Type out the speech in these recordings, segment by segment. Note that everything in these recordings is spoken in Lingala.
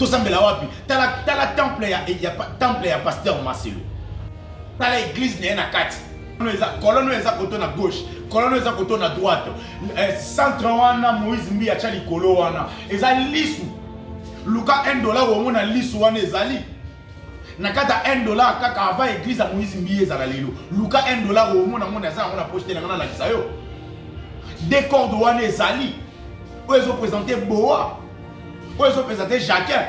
Tosambela wapi. T'as la temple ya pasteur Marcelo. T'as la église na kati. Colonne eza côté na gauche, colonne eza côté na droite. Centre wana Moïse Mbi a chali kolo wana. Eza lisu. Luka $1 au mona lisu wana ezali. Nakata $1 kaka avant église à Moïse Mbi ezala lelo. Luka $1 au mona eza na pocheté na la kisayo. Décor wana ezali. Où ils ont présenté Boa. Où ils ont présenté Jacquin.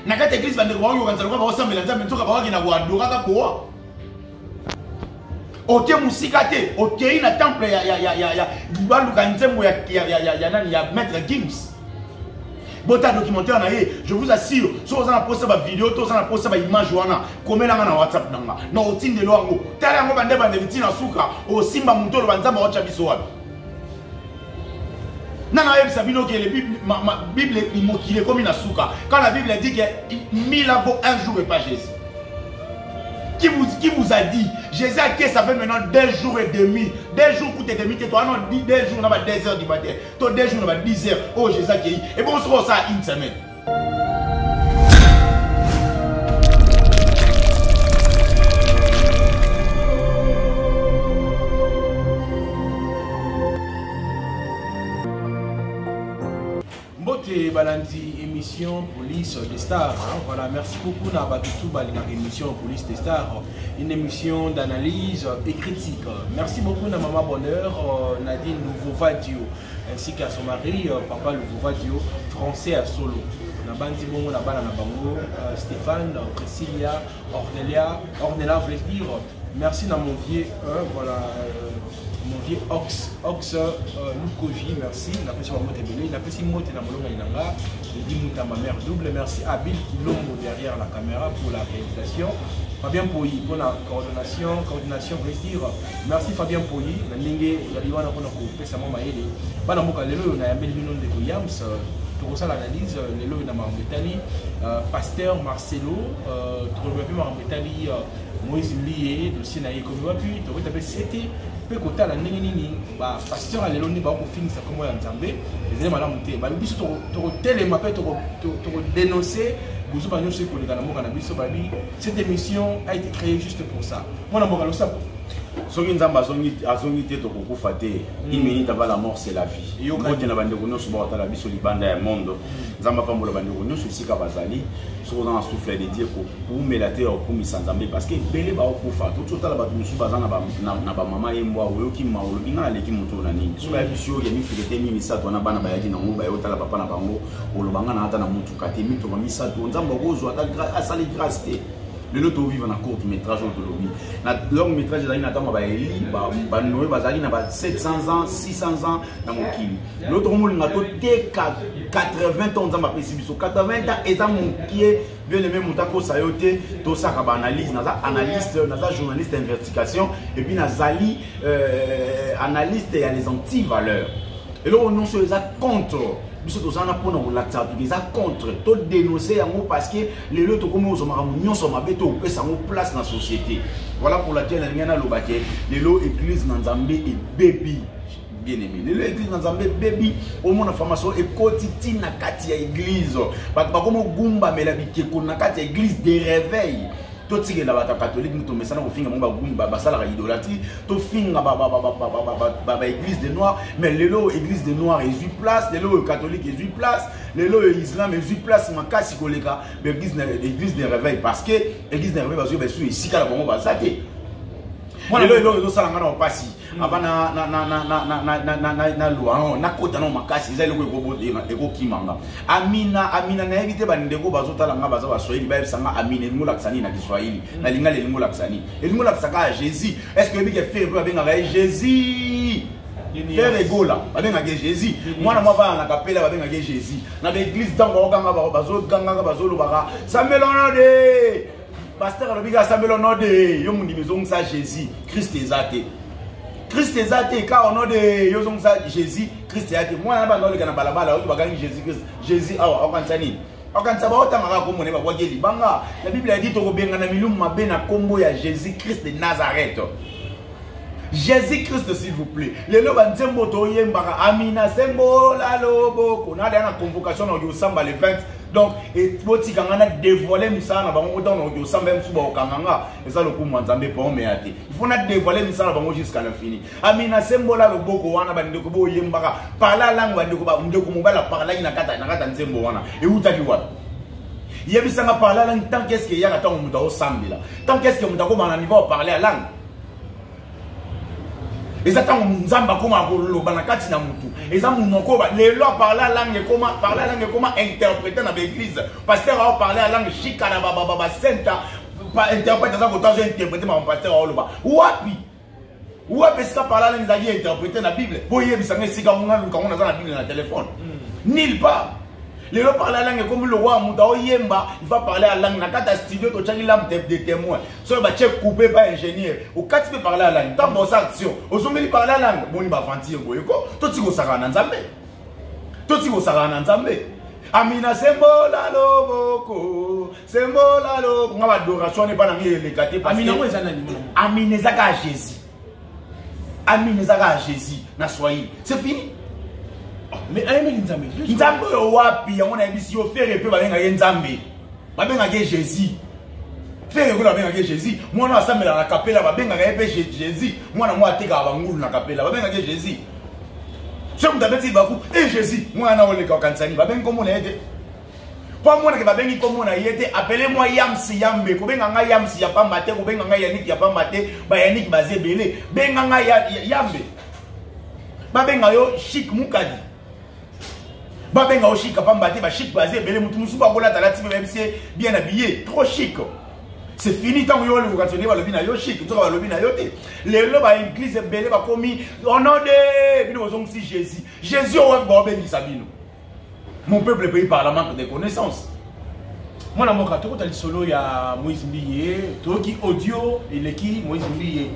Nakata église bande kwa yo kanza kwa osambela nzambe ntoka ba na kwa adora ka Boa. Ok musikate, ok na temple ya baluka nzembo ya maître Gims. Bota documentaire na ye, je vous assure, si vous avez posté ma vidéo, si vous avez posté ma image wana, comment la na WhatsApp nanga. Na otine de loango. Tala yango bande bande vitina suka, o simba mutolo banzamba wacha biso wapi. Nana yeb sabino que la Bible il est comme une suka. Quand la Bible dit que 1000 ans vaut un jour et pas Jésus. Qui vous a dit? Jésus a dit ça fait maintenant 2 jours et demi. 2 jours pour te demi, toi non 2 jours, on a 2 heures du matin. Toi 2 jours, on a 10 heures. Oh Jésus a dit. Et bon, on se voit ça une semaine. Balandi émission Police des Stars. Voilà, merci beaucoup d'avoir tout émission Police des Stars, une émission d'analyse et critique. Merci beaucoup à Maman Bonheur, Nadine Louvovadio, ainsi qu'à son mari, Papa Louvovadio, français à solo. Nabandi Bongo, Nabango, Stéphane, Priscilla, Ornella, voulais dire, merci dans mon vieux, voilà. Mon vieux Ox Lukoji, merci. Il a fait sur ma moto belé, il a fait sur moto dans mon inanga. Il dit à ma mère double merci à Bill Kilombo derrière la caméra pour la réalisation. Fabien Pouy pour la coordination, voulais dire merci Fabien Pouy. La ligne la liwana qu'on a coupé sa maman elle. Bana moka lelo on a un bel nom de Yams. Pour ça l'analyse lelo na Marambetali, pasteur Marcelo, trouvé plus Marambetali Moïse Mlié, dossier na Yekomi wapi, tu vois c'était peu kota la nini ba pasteur alelo ni ba ko finisa comme ya Nzambe ezele malamu te ba biso to telema pe to dénoncer buzu ba nyonso ko lekana moka na biso ba bi cette émission a été créée juste pour ça mona moka lo sapo soki Nzambe azongi te to kokufa te une minute avant la mort c'est la vie ngote na bande ko nyonso ba otala biso libanda ya monde Nzambe pambola bande ko nyonso sika bazali so on a soufflé de dire pour melater au pour Nzambe parce que belé ba okufa tout tala ba musu bazana ba na ba mama yembo oyo ki maolo binga leki mutu na nini so ya bisio ya mifirete ni misato na bana ba yaki na ngo ba yotala papa na bango olobanga na ata na mutu kate mito ba misato Nzambe gozo ata asali grâce te. Le lot au vivre en court métrage de l'objet. Le long métrage de l'année n'attend pas bah Noé bazali n'a pas 700 ans, 600 ans dans mon kili. L'autre monde n'a pas 80 ans dans ma précipitation. 80 ans et dans mon pied bien aimé mon taco sayoté tout ça comme analyse, naza analyste, naza journaliste d'investigation et puis nazali analyste et les anti-valeurs. Et là on se les a contre. Biso tozana pona relaxa tu contre to dénoncer yango parce que les loto comme aux maramions sont mabeto pesa ngo place dans la société. Voilà pour laquelle ngana lobake les lo église Nzambe et baby bien aimé. Les lo église Nzambe baby au monde formation et quotidien na kati ya église. Ba comme gumba mela bikeko na kati ya église de réveil. To tike la bata catholique nous tomber ça na kofinga mo ba gumba basala ka idolâtrie to finga ba église des noirs mais les lo église des noirs et 8 place les lo catholique et 8 place les lo islam et 8 place makasi koleka église des réveil parce que église des réveil parce que sur ici kala bongo bazate les lo sala ngana opasi aba na loi na kota na makasi ezali ko eko kimanga amina na éviter ba ndeko bazotala nga baza ba Swahili ba ebisanga amina ngola ksani na Kiswahili na lingala ngola ksani ngola ksaka Jésus est-ce que bike faire ba benga Jésus faire egola ba benga Jésus mwana mwa ba na kapela ba benga Jésus na l'église tango okanga ba bazokanga bazolo baka samelonode pasteur alobiga samelonode yo mundi bezong sa Jésus Christ ezate Christ ezate car au nom de yozong sa Jésus Christ ezate moi na ba ndoleka na balabala oyo bagangi Jésus Christ Jésus awa okansani okansa ba otanga ko mone ba bwageli banga la Bible a dit to kobenga na milumu mabe na kombo ya Jésus Christ de Nazareth. Jésus Christ s'il vous plaît. Les lois banzembo to yembaka amina sembo la lobo kona na convocation na yosamba le 20 Donc, et si on a dévoilé Missana, on a même sous Kanganga, et ça le coup, il faut dévoiler Missana jusqu'à l'infini. Amina Sembola, le Boko, Wana, Bandekobo, Yembara, par la langue, Bandekoba, par la Nakata, Semboana, et où t'as dit what? Il y a ça parler à langue, tant qu'est-ce qu'il y a à temps au Sambila, tant qu'est-ce que Moutako m'a niveau à parler à langue. Et ça, tant Mzamba comme à Banakati Namutu. Et ça, les lois parler à langue comment interpréter dans l'église. Pasteur a parlé à langue chicana, baba, senta, interpréter ça, autant j'ai interprété mon pasteur à Oloba. Ouapi, est-ce qu'il parle à langue interpréter dans la Bible? Vous voyez, ça me dit qu'on a la Bible dans le téléphone. Nil pas. Les gens parlent la langue comme le roi Moutao Yemba, il va parler la langue. Dans le studio, tu as une lampe de témoin. Si tu es coupé par ingénieur, ou quand tu peux parler la langue, tu as une bonne action. Au sommet, tu parles la langue. Bon, il va fantir. Toi, tu vas savoir en Zambé. Toi, tu vas savoir en Zambé. Amina Sembola Loboko. Sembola Loboko. On va adoration, n'est pas dans les gâtés. Amina, moi, Amina Zaka Jésus. Amina Zaka Jésus. Na soyi. C'est fini. Mais Nzambe wapi on a dit si on fait peu ba Nzambe ba benga Jésus faire ko la benga Jésus moi na assemble la capella ba benga Jésus moi na moi ateka ba ngulu na capella ba benga Jésus c'est vous d'abord ba ku Jésus moi na ole ka kansani ba benga comme on aide pas moi na ba benga comme on a yete appelez-moi Yamsi Yambe ko benga nga Yamsi ya pamba te ko benga nga Yannick ya pamba te ba Yannick bazebele benga nga Yambe ba benga yo chic mukadi Babenga au chic, pas mbaté, chic basé, belé moutou pas voilà talati même si bien habillé, trop chic. C'est fini tant que vous continuez à le bina yo chic, tu vas le bina yoté. Les lobes à l'église belé va commis, on a des, nous avons si Jésus. Jésus au bon ben Sabino. Mon peuple pays par la manque de connaissances. Moi na moka toko tali solo ya Moïse Mbiye, toki audio eleki Moïse Mbiye.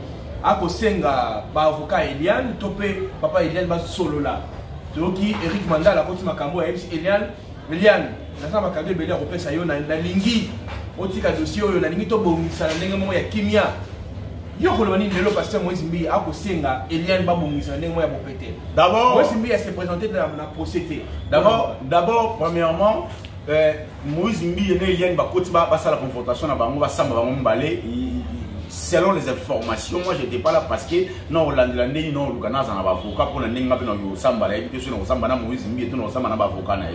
Ako senga ba avocat Eliane, topé papa Eliane ba solo là. Toki Eric Mandala koti makambo ya Eliane nasa makambo ebele ya kopesa yo na lingi otika dossier oyo na lingi to bongisa na ndenge moko ya kimia yo koloba nini lelo pasteur Moïse Mbiye akosenga Eliane ba bongisa na ndenge moko ya bopete. D'abord Moïse Mbiye s'est présenté dans la procédé. D'abord premièrement Moïse Mbiye et Eliane ba koti ba sala confrontation na bango ba samba bango mbale. Selon les informations, moi j'étais pas là parce que non, l'année non, le Ghana en avocat pour l'année n'a pas eu samba, et puis sur le samba na Moïse Mbiye tout le samba n'a pas avocat na.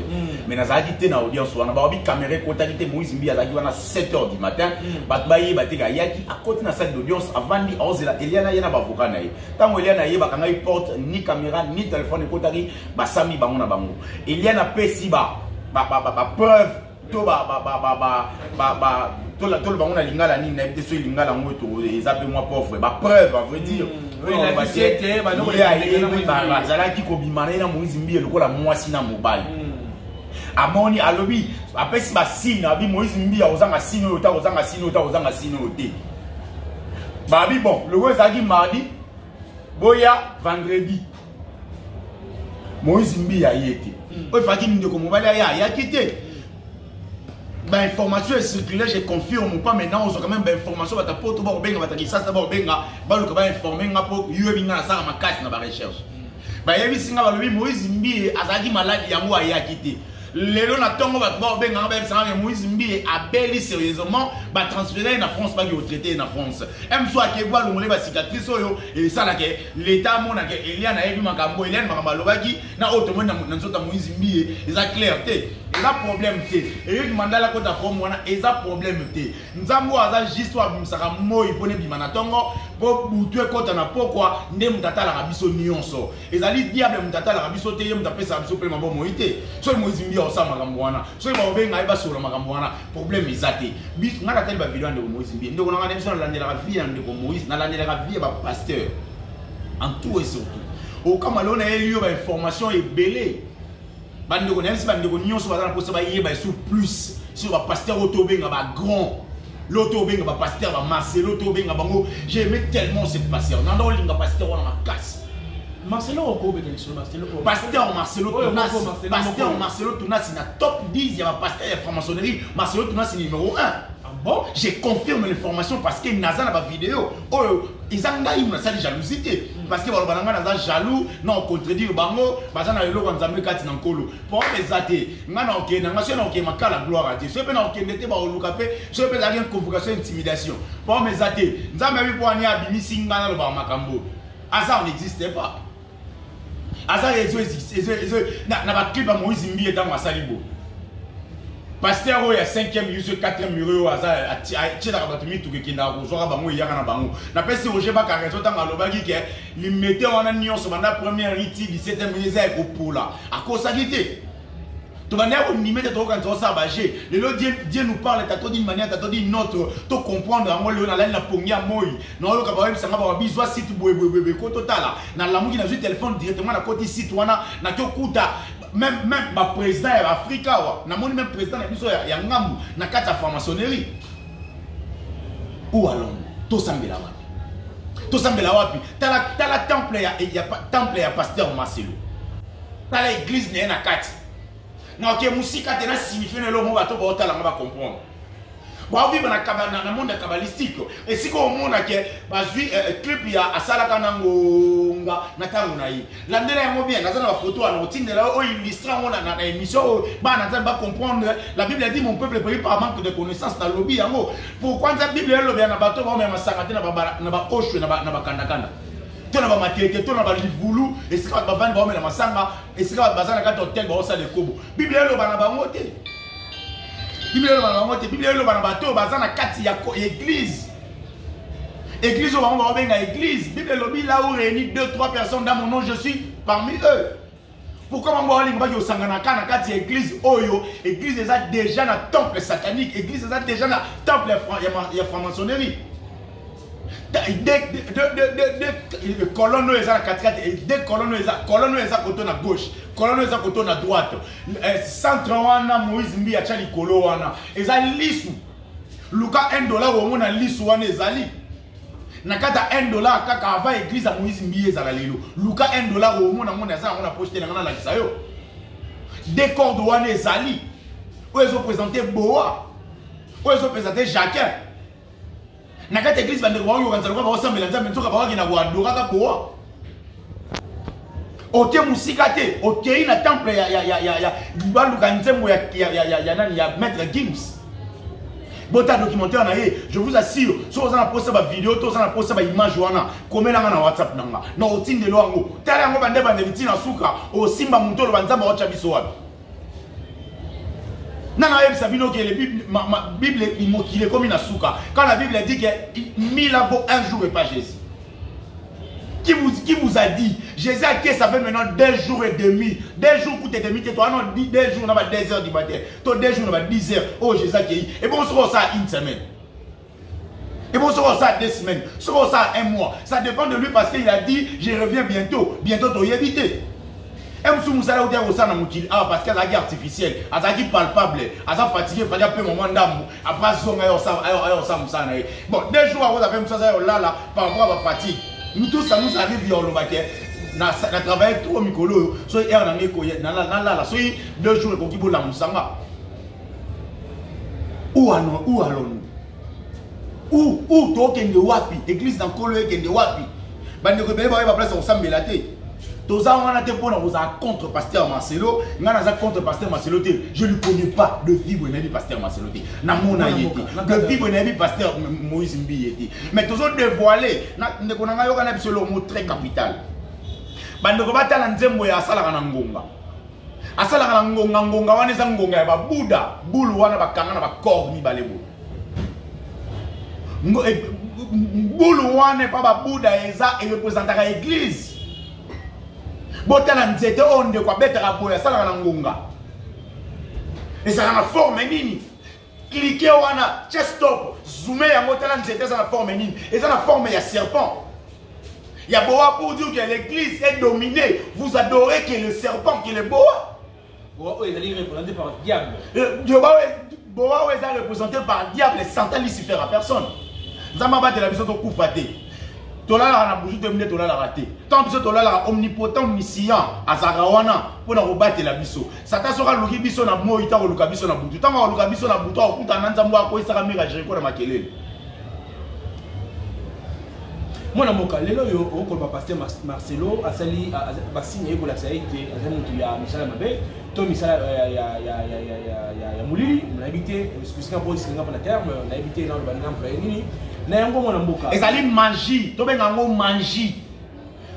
Mais na zadi te na audience, on a pas vu caméra qualité Moïse Mbiye zadi wana 7h du matin, batbaye batega yaki à côté na salle d'audience avant di ozela Eliana yana ba avocat na. Tant Eliana yeba kanga il porte ni caméra ni téléphone kotari ba sami bango na bango. Eliana pesi ba preuve to tout le monde a lingala ni na été sur lingala moto ils appellent moi pauvre ba preuve à vrai dire la société ba no ba zala ki ko bimana na Moïse Mbiye lokola mwasi na mobile amoni alobi apesi ba signe abi Moïse Mbiye ozanga signe ota ozanga signe ota ozanga signe ote babi bon le roi zaki mardi boya vendredi Moïse Mbiye a yete o faki ndeko mobile ya quitté. Ben, information est circulaire, je confirme pas maintenant, on a quand même ben information va taper tout benga va taper ça d'abord benga ba le va informer nga po yebinga na ça ma casse na ba recherche. Ben yebi singa ba le Moïse Mbiye azaki malade yango aya quitté. Lelo na tongo ba benga ba ça Moïse Mbiye a beli sérieusement ba transférer na France ba qui traité na France. Même soit ke boa le ba cicatrice oyo et ça là que l'état mona que Eliane a yebi makambo Eliane makambo lobaki na auto mona na nzota Moïse Mbiye eza clarté. Et là problème té et yo demanda la kota pour moi et ça problème té nzambo aza juste wa bimsaka moi ipone bimana tongo po butwe kota na pourquoi nde mutata la rabiso nyonso ezali diable mutata la rabiso té mutapesa rabiso pe mambo moité so Moïse Mbiye osa makambo wana so ba obenga eba solo makambo wana problème ezate bis ngaka tel ba vidéo de Moïse Mbiye ndeko na ndemso na landela vie ndeko Moïse na landela vie ba pasteur en tout et surtout au kamalona elio ba information ebelé bande connaissent bande nyonso bazana posa ba yeba sur plus sur ba pasteur otobenga ba grand l'otobenga ba pasteur ba Marcelo otobenga bango j'aimais tellement ce pasteur nando linga pasteur wana makasi Marcelo okobe ke sur Marcelo pasteur Marcelo Tunas na top 10 ya ba pasteur ya franc-maçonnerie Marcelo Tunas numéro 1 bon, je confirme l'information parce que Naza n'a pas vidéo. Oh, ils ont une jalousie. Parce que Naza jaloux, non, contredit le bango, Baza n'a eu l'eau quand Zamé Kati Nankolo. Pour les athées, Nana ok, Nana ok, ma la gloire à Dieu. Ce n'est pas ok, n'était pas au Lucapé, ce n'est pas une convocation, intimidation. Pour mes athées, Nzamé vu pour Ania Bimi Singana le Bamakambo. Hasard n'existait pas. Hasard n'a pas clip à Moïse Mbi et dans ma salibo. Pasteur il y a 5e mur, 4e mur, a tiré la batterie tout qui n'a pas joué à Bango, il y a un bango. N'a pas si au Jéba car raison dans le bagui qui les mettait en union sur la première riti 17e mur au pour là. À cause ça guité. Tu vas dire qu'on y met des trucs quand on s'abager. Le Dieu nous parle, t'as tout d'une manière, t'as tout d'une autre. Tu comprendre, moi le la pongia moi. Non le capable ça va besoin si tu boue total. Na la mouki na juste téléphone directement na côté citoyen na kyokuta. Même ma président de l'Afrique, même président de l'Afrique, na kata franc-maçonnerie. Où allons-nous? Tout semble là. Tout semble là. T'as la temple, il y a temple et pasteur Marcelo. T'as l'église n'est na kati. Na ok musique a tena signifie le mot bateau ba otala va comprendre. Bon vivre na monde kabbalistique et si ko mona ke bazui clip ya asala kanango na tango na yi. Landela yango bien na zana photo na otindela o illustra mona na émission ba na ba comprendre la Bible dit mon peuple périt par manque de connaissance na lobby yango. Pourquoi la Bible elle lobby na bateau ba même sangate na ba osho na ba kanda. Tona ba matete tona ba livulu esika ba vandi ba na masanga esika bazana ka hotel ba osa le kobo Bible elo bana ba ngote Bible elo bana ngote Bible elo bana bato bazana kati ya église o ba benga église Bible elo bi là où réunit 2-3 personnes dans mon nom je suis parmi eux. Pourquoi on va aller au sangana kana kati église oyo église déjà na temple satanique église déjà na temple ya franc-maçonnerie. Des colonnes et ça des colonnes et ça côté à gauche colonnes et ça côté à droite centre wana Moïse Mbi a chali kolo wana et ça lisu luka $1 au mona lisu wana ezali nakata $1 kaka avant église à Moïse Mbi ezala lelo luka $1 au mona ça on a posté na la kisayo décor de wana ezali où ils ont présenté Boa où ils ont présenté Jacquin. Nakata église bande kwa yo kanza kwa ba sambela nzambe nzoka ba kina kwa adora ka boa. Ote musika te, ote na temple ya balu kanzembo ya maître Gims. Bota documentaire na ye, je vous assure, so vous en poster ba vidéo, to za na poster ba image wana, komela na WhatsApp nanga. Na otinde lo ngo. Tala ngo bande bande bitina suka, o simba mutolo banzamba wacha biso wapi. Nana Yeb Sabino qui est la Bible il est comme une souka. Quand la Bible dit que 1000 ans vaut un jour et pas Jésus. Qui vous a dit Jésus a dit ça fait maintenant 2 jours et demi. 2 jours pour te demi. Toi non 2 jours on va 2 heures du matin. Toi 2 jours on va 10 heures. Oh Jésus a dit. Et bon on sera ça une semaine. Et bon on sera ça 2 semaines. On sera ça 1 mois. Ça dépend de lui parce qu'il a dit je reviens bientôt. Bientôt tu y éviter. Parce qu'elle a artificielle, elle a palpable, elle a fatigué, elle a fait un moment d'amour. Après, bon, 2 jours avant, elle a fait là, par rapport à la fatigue. Nous tous, ça nous arrive, on a travaillé trop au micro, soit hier, on 2 jours, on a la moussanga. Où allons-nous? Où toi, qui est wapi, église dans Kolo, qui est wapi. Bande de rebelles, va place au Sambelate. Tous on a été contre pasteur Marcelo, contre pasteur Marcelo. Je ne connais pas de vie où pasteur Marcelo. De vie où pasteur Moïse Mbi. Mais tous on dévoilé, nous avons le mot très capital. Bande ko batala nzembo ya asala kana ngonga. Asala kana ngonga wana za ngonga ya Buddha, bulu wana bakanga na bakor ni balebo. Bulu wana pa Buddha eza et représentera l'église. Botala nzete onde kwa betara boya sala na ngonga. Et ça na forme nini? Cliquez wana chest stop, zoomer ya motala nzete ça na forme nini? Et ça na forme ya serpent. Il y a boa pour dire que l'église est dominée. Vous adorez que le serpent qui est le boa. Boa est représenté par le diable. Boa est représenté par le diable, Satan Lucifer à personne. Nous avons battu la vision de Koufate. tolala na bougie de tolala raté tant biso tolala omnipotent omniscient azagawana pour na robattre la biso sata soka luki biso na moi ta luka biso na butu tanga luka biso na butu okuta na nzambo akoisa ka mira Jericho na makelele mona moka lelo yo okolba pasteur Marcelo asali basigne eko la saite azamutu ya misala mabe to misala ya mulili na habité excusez moi c'est ngapa na terme na habité na le banam nini na yango mona mboka ezali magie to benga ngo magie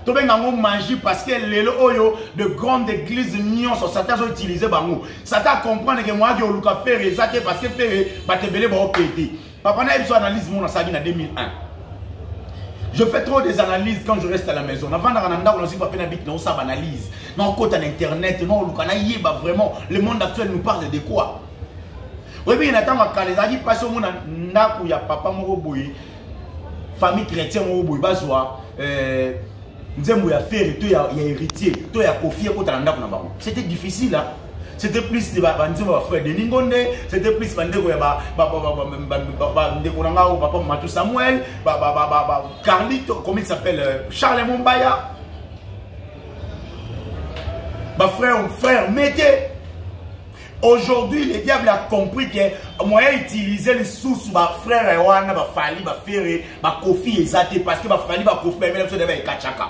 to benga ngo magie parce que lelo oyo de grande église nyonso Satan zo utiliser bango Satan comprendre que moi que luka faire ezate parce que faire batebele ba opéter papa na ebiso analyse mon asagi na 2001. Je fais trop des analyses quand je reste à la maison. Avant on a aussi pas peine on s'ab analyse. Non côté internet, non le vraiment le monde actuel nous parle de quoi? Oui mais il attend à les agi passe au monde na ya papa moko boyi famille chrétienne moko boyi bazwa nzembo ya faire to ya héritier to ya confier ko tanda ko na bango. C'était difficile hein. C'était plus de frère de Ningonde, c'était plus bandeko ya ndeko nanga ou papa Matou Samuel, Carlito, comment il s'appelle Charles Mombaya. Frère, mettez. Aujourd'hui, le diable a compris que moyen utiliser les sous frère et wana fali faire kofi ezate parce que fali kofi même so devait kachaka.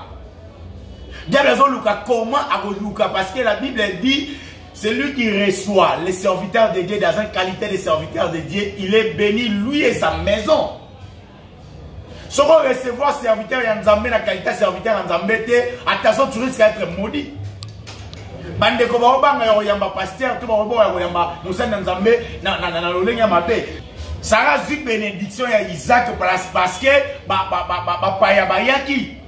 Diable a luka comment a luka parce que la Bible dit celui qui reçoit les serviteurs de Dieu dans une qualité de serviteur de Dieu, il est béni, lui et sa maison. Si on recevoir serviteur et Nzambe, la qualité de serviteur Nzambe, attention, tu risques d'être maudit. Bande ko ba banga yo yamba pasteur, tu ba yo yamba Moussa Nzambe na lolenga mabe. Ça a une bénédiction ya Isaac parce que paya bayaki.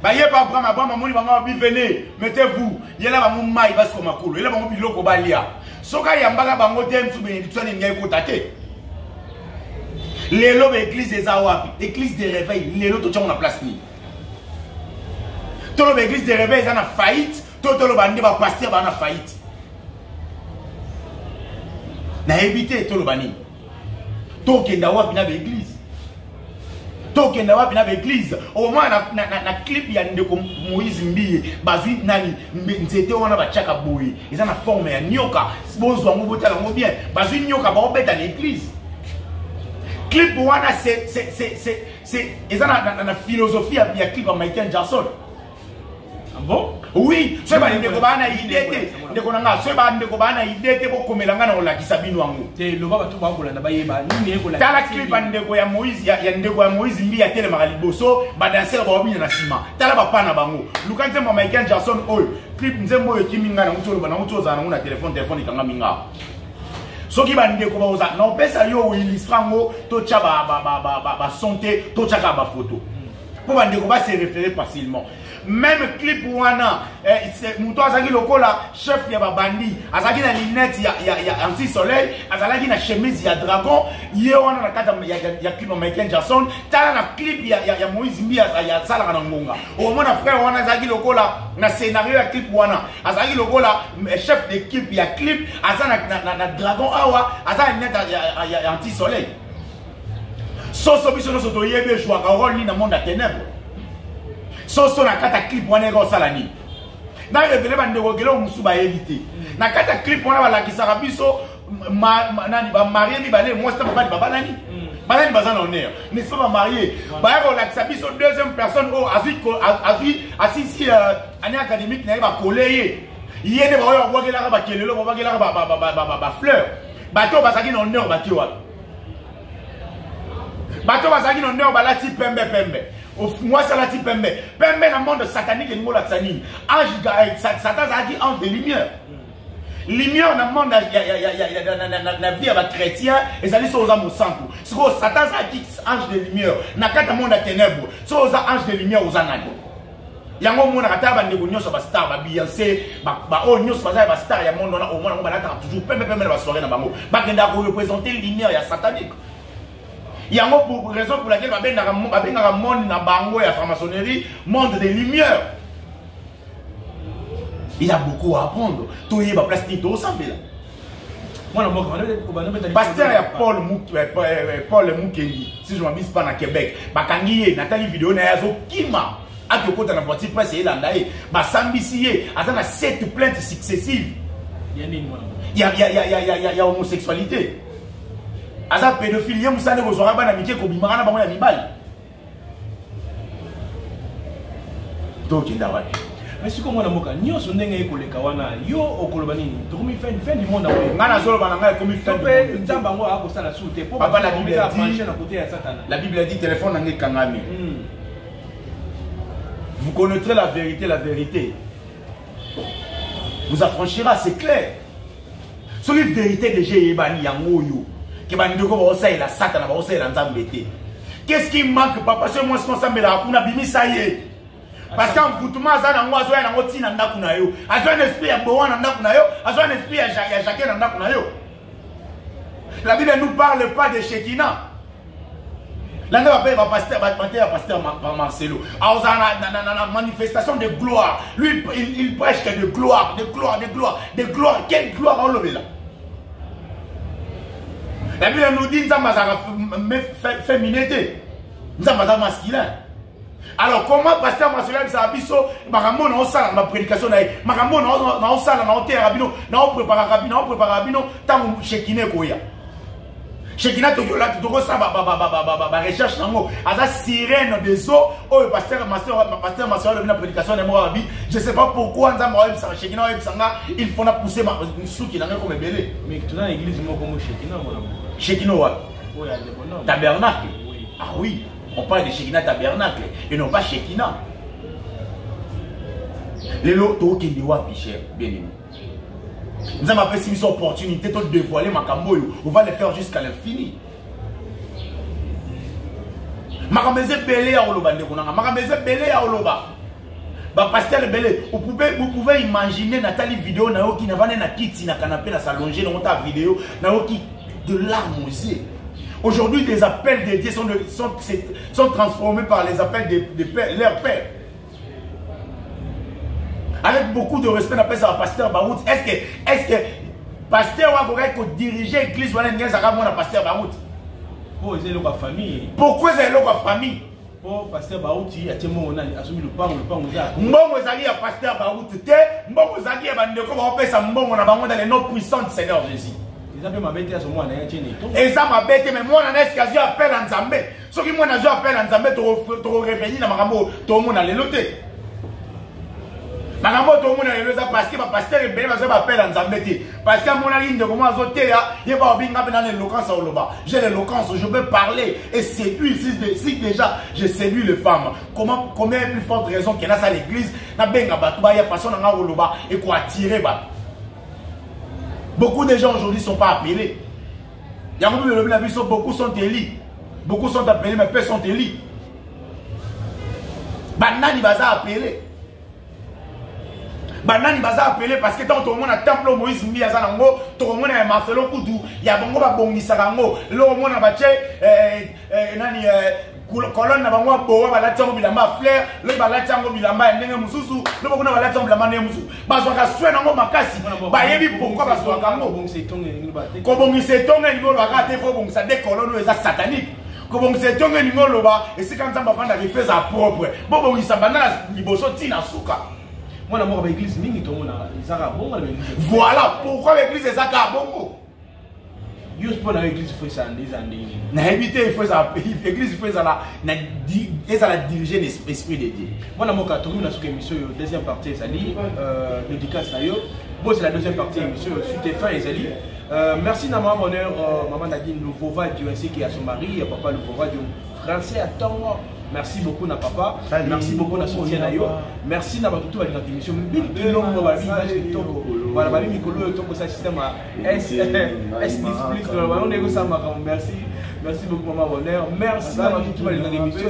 Baye pas prendre ma maman ni banga bi venez mettez-vous yela ba mu mai bas ko makulu yela ba mu biloko balia soka yambaka bango tem su bénédiction ni ngai ko tate lelo église des awapi église de réveil lelo to tchon na place ni to lo église de réveil za na faillite to lo bandi ba pasteur ba na faillite na éviter to lo bani to kenda wapi na église tokenda wapi na église au moins na clip ya ndeko Moïse Mbiye bazwi nani nzete wana bachaka boye eza na forme ya nyoka bozwa ngo botala ngo bien bazwi nyoka ba obeta na église clip wana c'est eza na philosophie ya clip ya Michael Jackson. Ah bon? Oui, c'est pas ndeko bana idée ndeko nanga c'est pas ndeko bana idée ko komelanga na olakisa bino wango te lo baba to ba kolanda bayeba nini eko la tala clip ndeko ya Moïse ya ndeko ya Moïse Mbi ya tele makaliboso ba danser ba obina na sima tala ba pana bango lukanze mo Michael Jackson oyo clip nzembo yo kiminga na mutolo bana mutoza na nguna téléphone ikanga minga soki ba ndeko ba oza na pesa yo illustrango to cha ba santé to cha ba photo pour ba ndeko ba se référer facilement. Même clip wana muto azaki lokola chef ya babandi azaki na lunette ya anti soleil azalaki na chemise ya dragon ye wana na kata ya clip Michael Jackson tala na clip ya Moïse Mbi ya sala na ngonga au mona frère wana azaki lokola na scénario ya clip wana azaki lokola chef d'équipe ya clip azana na dragon awa azana lunette ya anti soleil soso biso no soto yebe jouer un rôle ni na monde à ténèbres. Soso na kata clip wana ko sala ni na révélé ba ndeko gelo musu ba éviter na kata clip wana bala kisaka biso nani ba marié mi balé moi c'est pas baba nani balani bazana honneur n'est pas marié ba ko la kisa biso deuxième personne au assisi année académique na ba collé yene ba yo bwakela ba kelelo ba bwakela ba fleur bato basaki na honneur ba kiwa bato basaki na honneur ba lati pembe moi ça la type pembe na monde satanique et nous la sanine ange Satan a dit ange de lumière na monde na vie à chrétien et ça dit aux âmes au centre c'est que Satan a dit ange de lumière na kata monde à ténèbres c'est aux anges de lumière aux anani yango mona kata ba ndeko nyoso ba star ba Beyoncé ba o nyoso ba star ya monde na au moins on va toujours pembe na ba soirée na bango ba kenda ko représenter lumière ya satanique. Il y a une raison pour laquelle il y a un monde dans bango et la franc-maçonnerie, monde de lumière. Il y a beaucoup à apprendre. Tout y est plastique au samedi là. Pasteur Paul Mukendi, si je ne m'abuse pas, na Québec, Bakangiye, Nathalie vidéo na yazo kima, a que côté na voiture presse et landaye, Basambisiye, attends 7 plaintes successives. Il y a homosexualité. Asa pédophilie, Moussane Gozora Banamike Kobimara Bamana Mibal. Donc il y a mais si comme on a moka nyo sondenge ko le kawana yo okolobani to komi fin du monde ngana zolo bananga komi fin du monde nzamba ngo ako sala soute pour papa la Bible dit na côté ya Satan. La Bible dit téléphone nangé kangami. Vous connaîtrez la vérité. Vous affranchira, c'est clair. Sur la vérité de Jéhébani yango yo que bandeko ba osa ila Satan ba osa ila nzambete. Qu'est-ce qui manque papa c'est moi responsable la kuna bimisa ye. Parce qu'en foutement, ça n'a pas besoin d'un outil dans le yo. Un esprit à Boan dans le yo. Un esprit à Jacques dans le yo. La Bible ne nous parle pas de Shekinah. L'année va pasteur Marcelo. Alors, la manifestation de gloire. Lui, il prêche que de gloire, de gloire. Quelle gloire on le là? La Bible nous dit que nous avons féminité. Nous avons masculin. Alors comment pasteur Marcelo Bisabiso makambo na osala na prédication na makambo na osala na hôtel rabino na prépare rabino tant Shekinah koya Shekinah to yola to ko sa ba recherche nango aza sirène des eaux oh pasteur Marcelo na prédication na morabi je sais pas pourquoi nzamba wa bisa Shekinah wa bisanga il faut na pousser ma souki na comme belé mais tu dans l'église mo comme Shekinah mo Shekinah wa tabernacle ah oui. On parle de Shekinah tabernacle et non pas Shekinah. Les lots qui ne voient pas bien aimé. Nous avons appelé une opportunité de dévoiler ma camboyo. On va le faire jusqu'à l'infini. Makameze belé à Oloba ndekonanga. Makameze belé à Oloba. Ba pasteur belé. Vous pouvez imaginer Nathalie vidéo na yo qui n'a pas na kiti na canapé na s'allonger dans ta vidéo na yo qui de larmes aux yeux. Aujourd'hui, les appels des dieux sont transformés par les appels de leur père. Avec beaucoup de respect, on appelle ça pasteur Barout. Est-ce que pasteur va diriger l'église ou un pasteur Barout? Pourquoi c'est la famille? Pourquoi c'est la famille? Pour pasteur Barout, il y a assumé le pain. Mbongo zali ya pasteur Barout te, mbongo zali ya bandeko ba opesa mbongo na bango dans les noms puissants du Seigneur Jésus. Et ça m'a bête, mais moi, on a escasé appel en Zambé. Ce qui moi, on a appel en Zambé, tu réveilles dans Marambo, tout le monde a les lotés. Marambo, tout le monde a les lotés parce que ma pasteur est bien, parce que appel en Zambé. Parce que mon ligne de comment azoter, il va bien dans l'éloquence à Oloba. J'ai l'éloquence, je peux parler et séduire. Si déjà je séduis les femmes, combien plus forte raison qu'il y a dans l'église, il y a façon dans Oloba et quoi attirer. Beaucoup de gens aujourd'hui ne sont pas appelés. Beaucoup sont élus. Beaucoup sont appelés, mais peu sont élus. Banani baza appelé. Banani baza appelé parce que tant tout le monde a temple Moïse Mbi Azanango, tout le monde a Marcelo Koudou, il y a Bongo Bongisarango, le monde a battu nani colonne na bango boa balatango bilamba fleur le balatango bilamba ndenge mususu le bokuna balatango bilamba ndenge mususu bazwaka swe nango makasi bayebi pourquoi bazwaka ngo ko bongise tonga ngolo bakate fo bongisa de colonne eza satanique ko bongise tonga ngolo ba esika nzamba fanda refeza propre bo bongisa banana liboso tina suka mwana moko ba église mingi tomona izaka bongo la église voilà pourquoi l'église ezaka bongo. Juste pour l'église, il faut ça des années. L'église, il faut ça diriger l'esprit de Dieu. Moi, je suis émission, deuxième partie, dédicace. Bon, c'est la deuxième partie, émission, Stéphane et Zali. Merci, Nama Bonheur, Maman Nadine, le Vova du ainsi qui a son mari, Papa le Vova du français à Tongo. Merci beaucoup, na papa. Salut. Merci beaucoup, na soutien nayo. Merci, na tout à notre émission. Voilà, bah, Mikolo, tout ça, système S plus. On est ça, merci. Merci beaucoup, Maman Bonheur. Merci, na tout à notre émission.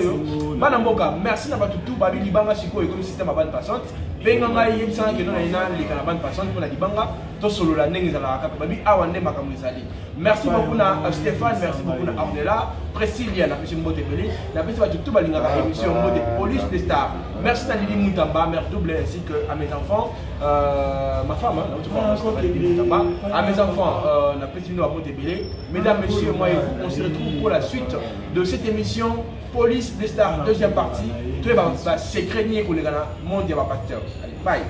Madame Boka, merci, na tout, Babi Libanga, Chico, et comme système à bande passante. Benganga, il y a que nous avons les bande passante pour la Libanga. Tout solo la nengue à la Babi Awande Makamuzali. Merci beaucoup, na Stéphane. Merci beaucoup, na Abdella. Priscilla, la petite Mbote Belé, la petite tout balinga émission Mbote Police des Stars. Merci à Lili Moutamba, mère double ainsi que à mes enfants, ma femme, à mes enfants, la petite Mbote Belé. Mesdames, messieurs, moi et vous, on se retrouve pour la suite de cette émission Police des Stars, deuxième partie. Tout le monde va s'écraigner pour les gars, mon diable pasteur. Allez, bye.